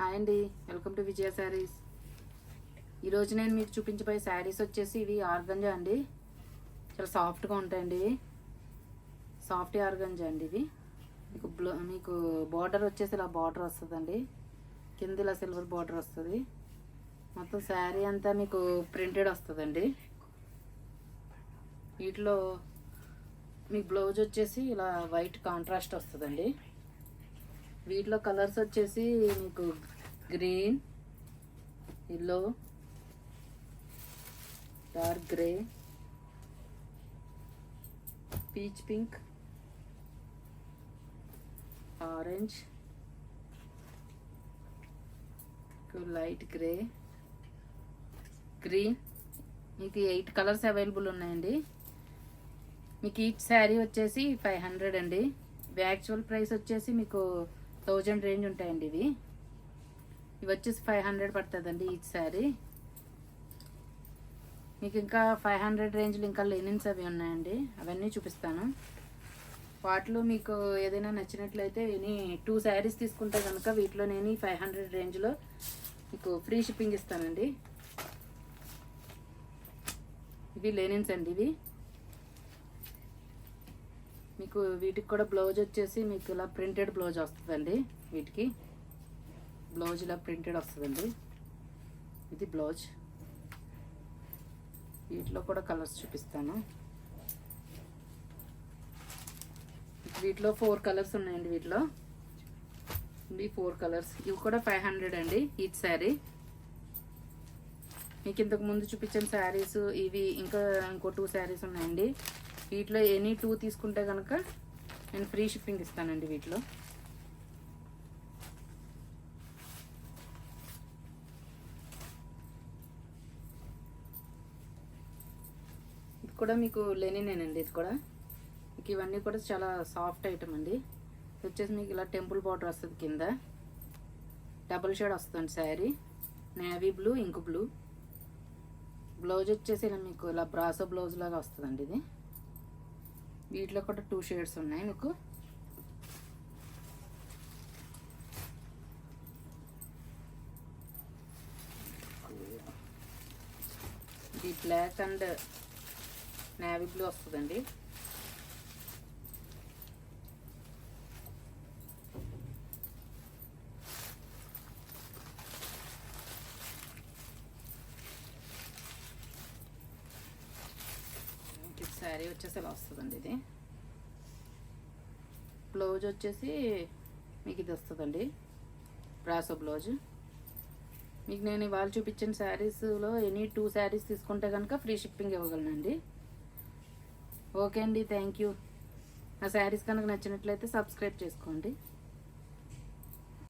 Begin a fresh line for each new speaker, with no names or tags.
Hi అండి, welcome to విజయ శారీస్. ఈరోజు నేను మీకు చూపించబోయే శారీస్ వచ్చేసి ఇవి ఆర్గంజా అండి. చాలా సాఫ్ట్గా ఉంటాయండి. ఇవి సాఫ్ట్ ఆర్గంజా అండి. ఇవి మీకు బార్డర్ వచ్చేసి ఇలా బార్డర్ వస్తుందండి. కింద ఇలా సిల్వర్ బార్డర్ వస్తుంది. మొత్తం శారీ అంతా మీకు ప్రింటెడ్ వస్తుందండి. వీటిలో మీకు బ్లౌజ్ వచ్చేసి ఇలా వైట్ కాంట్రాస్ట్ వస్తుందండి. వీటిలో కలర్స్ వచ్చేసి మీకు green, yellow, dark grey, peach pink, orange, light grey, green. మీకు 8 కలర్స్ అవైలబుల్ ఉన్నాయండి. మీకు ఈచ్ శారీ వచ్చేసి 500 అండి. యాక్చువల్ ప్రైస్ వచ్చేసి మీకు 1000 రేంజ్ ఉంటాయండి. ఇవి వచ్చేసి 500 పడుతుందండి ఈచ్ శారీ. మీకు ఇంకా 500 రేంజ్లో ఇంకా లెనిన్స్ అవి ఉన్నాయండి. అవన్నీ చూపిస్తాను. వాటిలో మీకు ఏదైనా నచ్చినట్లయితే 2 శారీస్ తీసుకుంటే కనుక వీటిలో నేను 500 రేంజ్లో మీకు ఫ్రీ షిప్పింగ్ ఇస్తానండి. ఇవి లెనిన్స్ అండి. ఇవి మీకు వీటికి కూడా బ్లౌజ్ వచ్చేసి మీకు ఇలా ప్రింటెడ్ బ్లౌజ్ వస్తుందండి. వీటికి బ్లౌజ్ ఇలా ప్రింటెడ్ వస్తుందండి. ఇది బ్లౌజ్. వీటిలో కూడా కలర్స్ చూపిస్తాను. వీటిలో 4 కలర్స్ ఉన్నాయండి. వీటిలో ఇవి 4 కలర్స్. ఇవి కూడా 500 అండి ఈచ్ శారీ. మీకు ఇంతకు ముందు చూపించిన శారీస్ ఇవి ఇంకో 2 శారీస్ ఉన్నాయండి. వీటిలో ఎనీ 2 తీసుకుంటే కనుక నేను ఫ్రీ షిప్పింగ్ ఇస్తానండి. వీటిలో ఇది కూడా మీకు లెనినేనండి. ఇది కూడా మీకు ఇవన్నీ కూడా చాలా సాఫ్ట్ ఐటమ్ అండి. ఇది వచ్చేసి మీకు ఇలా టెంపుల్ బార్డర్ వస్తుంది. కింద డబుల్ షేడ్ వస్తుంది sari. Navy blue, ink blue. Blouse వచ్చేసి ఇలా మీకు ఇలా బ్రాసో బ్లౌజ్ లాగా వస్తుందండి. ఇది వీటిలో కూడా 2 షేడ్స్ ఉన్నాయి మీకు. ఇది బ్లాక్ అండ్ నేవీ బ్లూ వస్తుందండి. శారీ వచ్చేసి ఇలా వస్తుందండి. ఇది బ్లౌజ్ వచ్చేసి మీకు ఇది వస్తుందండి, బ్రాసో బ్లౌజ్. మీకు నేను ఇవాళ చూపించిన శారీస్లో ఎనీ 2 శారీస్ తీసుకుంటే కనుక ఫ్రీ షిప్పింగ్ ఇవ్వగలనండి. ఓకే అండి, థ్యాంక్ యూ. నా శారీస్ కనుక నచ్చినట్లయితే సబ్స్క్రైబ్ చేసుకోండి.